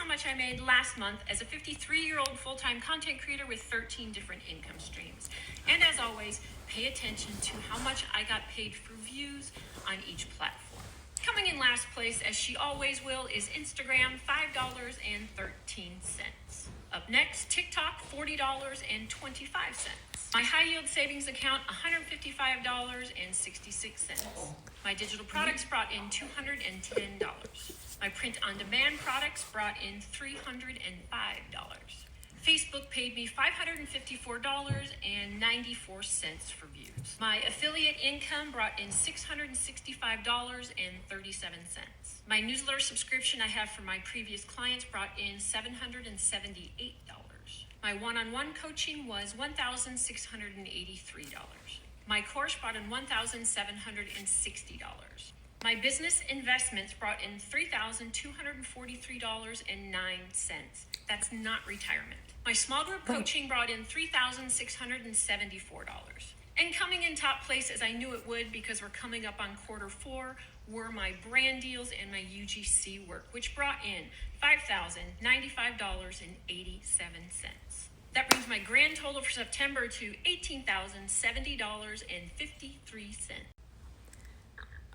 how much I made last month as a 53-year-old full-time content creator with 13 different income streams. And as always, pay attention to how much I got paid for views on each platform. Coming in last place, as she always will, is Instagram, $5.13. Up next, TikTok, $40.25. My high yield savings account, $155.66. My digital products brought in $210. My print on demand products brought in $305. Facebook paid me $554.94 for views. My affiliate income brought in $665.37. My newsletter subscription I have for my previous clients brought in $778. My one-on-one coaching was $1,683. My course brought in $1,760. My business investments brought in $3,243.09. That's not retirement. My small group coaching brought in $3,674. And coming in top place, as I knew it would because we're coming up on Q4, were my brand deals and my UGC work, which brought in $5,095.87. That brings my grand total for September to $18,070.53.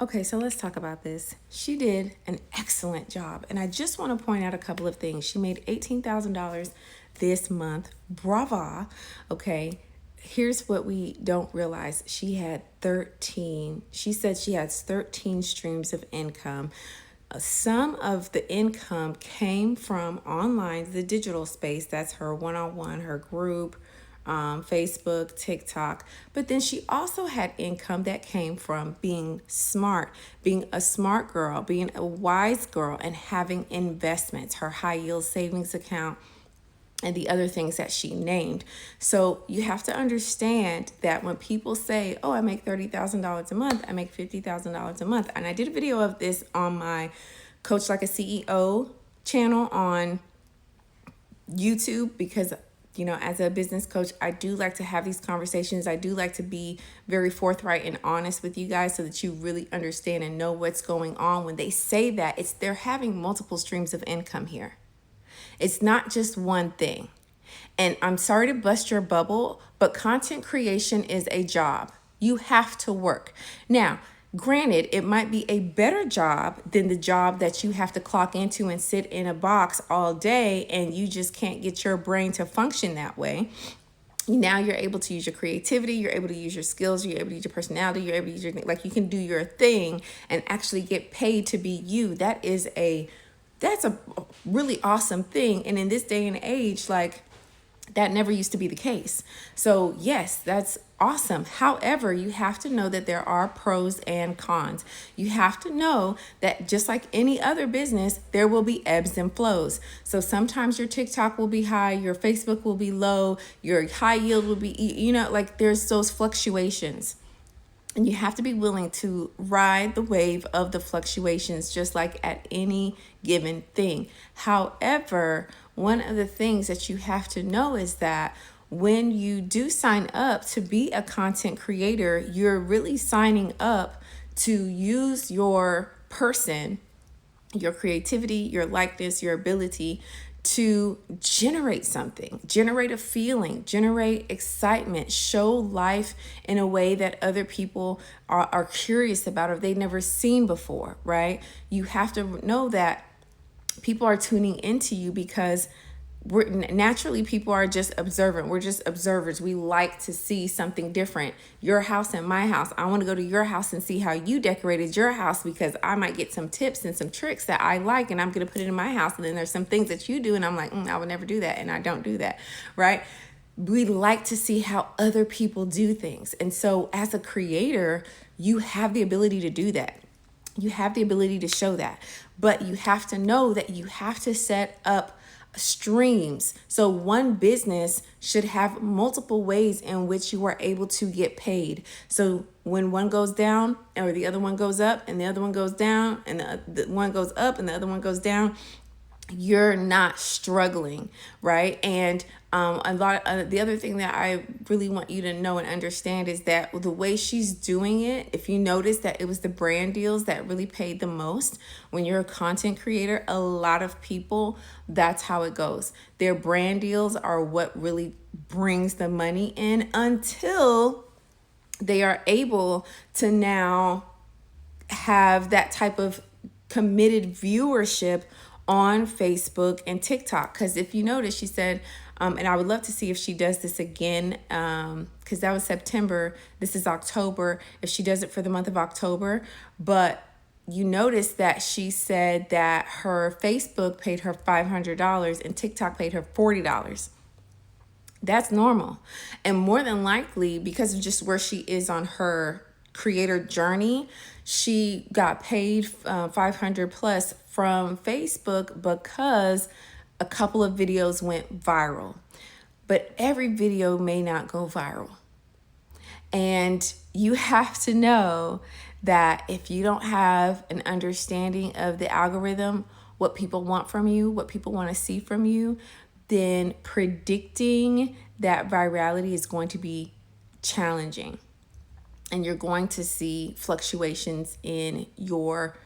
Okay, so let's talk about this. She did an excellent job. And I just want to point out a couple of things. She made $18,000 this month. Brava. Okay, here's what we don't realize. She said she has 13 streams of income. Some of the income came from online, the digital space. That's her one-on-one, her group, Facebook, TikTok. But then she also had income that came from being smart, being a smart girl, being a wise girl, and having investments, her high yield savings account, and the other things that she named. So you have to understand that when people say, oh, I make $30,000 a month, I make $50,000 a month. And I did a video of this on my Coach Like a CEO channel on YouTube because, you know, as a business coach, I do like to have these conversations. I do like to be very forthright and honest with you guys so that you really understand and know what's going on. When they say that, they're having multiple streams of income here. It's not just one thing. And I'm sorry to bust your bubble, but content creation is a job. You have to work. Now, granted, it might be a better job than the job that you have to clock into and sit in a box all day and you just can't get your brain to function that way. Now you're able to use your creativity, you're able to use your skills, you're able to use your personality, you're able to use your, like, you can do your thing and actually get paid to be you. That's a really awesome thing. And in this day and age, like, that never used to be the case. So yes, that's awesome. However, you have to know that there are pros and cons. You have to know that just like any other business, there will be ebbs and flows. So sometimes your TikTok will be high, your Facebook will be low, your high yield will be, you know, like there's those fluctuations. And you have to be willing to ride the wave of the fluctuations, just like at any given thing. However, one of the things that you have to know is that when you do sign up to be a content creator, you're really signing up to use your person, your creativity, your likeness, your ability to generate something, generate a feeling, generate excitement, show life in a way that other people are curious about or they've never seen before, right? You have to know that people are tuning into you because naturally people are just observant. We're just observers. We like to see something different. Your house and my house. I want to go to your house and see how you decorated your house because I might get some tips and some tricks that I like and I'm going to put it in my house. And then there's some things that you do and I'm like, I would never do that. And I don't do that, right? We like to see how other people do things. And so as a creator, you have the ability to do that. You have the ability to show that. But you have to know that you have to set up streams. So one business should have multiple ways in which you are able to get paid. So when one goes down or the other one goes up and the other one goes down and the one goes up and the other one goes down, you're not struggling, right? And a lot the other thing that I really want you to know and understand is that the way she's doing it, if you notice that it was the brand deals that really paid the most. When you're a content creator, a lot of people, that's how it goes. Their brand deals are what really brings the money in until they are able to now have that type of committed viewership on Facebook and TikTok. Because if you notice, she said, and I would love to see if she does this again, because that was September. This is October. If she does it for the month of October. But you notice that she said that her Facebook paid her $500 and TikTok paid her $40. That's normal. And more than likely, because of just where she is on her creator journey, she got paid 500 plus from Facebook because a couple of videos went viral. But every video may not go viral. And you have to know that if you don't have an understanding of the algorithm, what people want from you, what people want to see from you, then predicting that virality is going to be challenging. And you're going to see fluctuations in your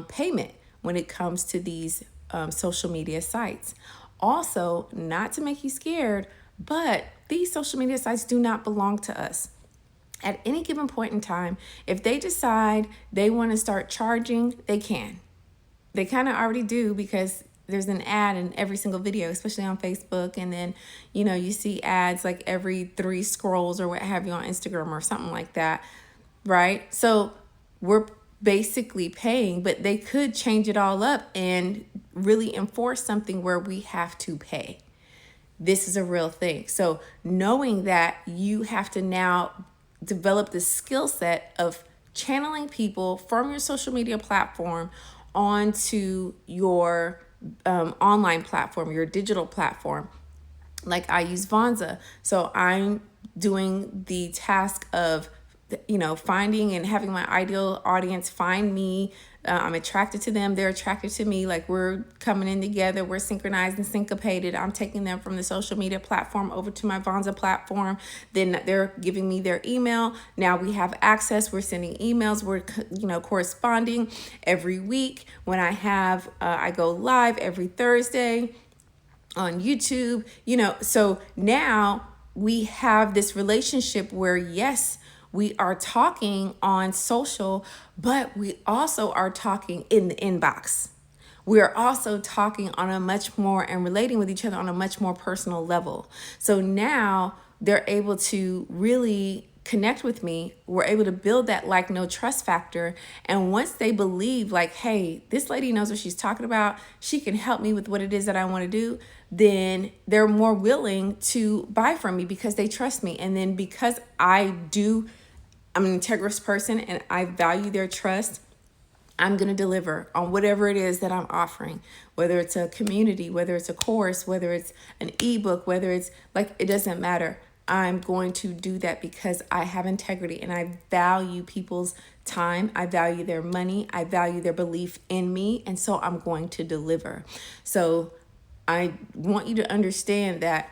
payment when it comes to these social media sites. Also, not to make you scared, but these social media sites do not belong to us. At any given point in time, if they decide they want to start charging, they can. They kind of already do, because there's an ad in every single video, especially on Facebook. And then, you see ads like every 3 scrolls or what have you on Instagram or something like that, right? So we're basically paying, but they could change it all up and really enforce something where we have to pay. This is a real thing. So knowing that, you have to now develop the skill set of channeling people from your social media platform onto your online platform, your digital platform. Like I use Vonza. So I'm doing the task of, finding and having my ideal audience find me. I'm attracted to them. They're attracted to me. Like we're coming in together. We're synchronized and syncopated. I'm taking them from the social media platform over to my Vonza platform. Then they're giving me their email. Now we have access. We're sending emails. We're, corresponding every week. When I go live every Thursday on YouTube, so now we have this relationship where, yes, we are talking on social, but we also are talking in the inbox. We are also talking on a much more and relating with each other on a much more personal level. So now they're able to really connect with me. We're able to build that like, no trust factor. And once they believe like, hey, this lady knows what she's talking about, she can help me with what it is that I want to do, then they're more willing to buy from me because they trust me. And then because I'm an integrous person and I value their trust, I'm going to deliver on whatever it is that I'm offering, whether it's a community, whether it's a course, whether it's an ebook, whether it's it doesn't matter. I'm going to do that because I have integrity and I value people's time. I value their money. I value their belief in me. And so I'm going to deliver. So I want you to understand that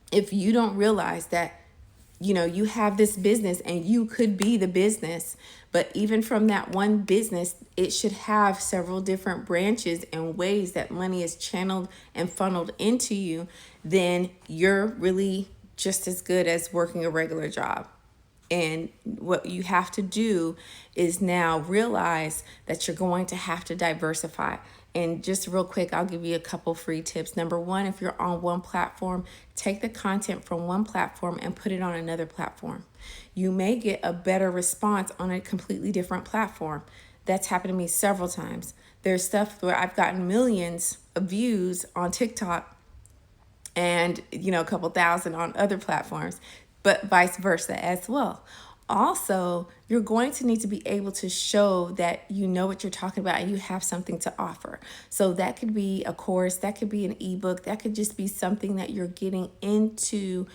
if you don't realize that, you have this business and you could be the business, but even from that one business, it should have several different branches and ways that money is channeled and funneled into you, then you're really just as good as working a regular job. And what you have to do is now realize that you're going to have to diversify. And just real quick, I'll give you a couple free tips. Number one, if you're on one platform, take the content from one platform and put it on another platform. You may get a better response on a completely different platform. That's happened to me several times. There's stuff where I've gotten millions of views on TikTok and, a couple thousand on other platforms, but vice versa as well. Also, you're going to need to be able to show that you know what you're talking about and you have something to offer. So that could be a course, that could be an ebook, that could just be something that you're getting into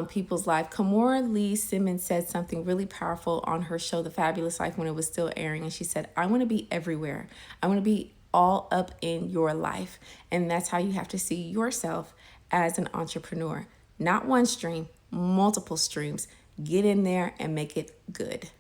people's life. Kamora Lee Simmons said something really powerful on her show, The Fabulous Life, when it was still airing. And she said, I want to be everywhere. I want to be all up in your life. And that's how you have to see yourself as an entrepreneur. Not one stream, multiple streams. Get in there and make it good.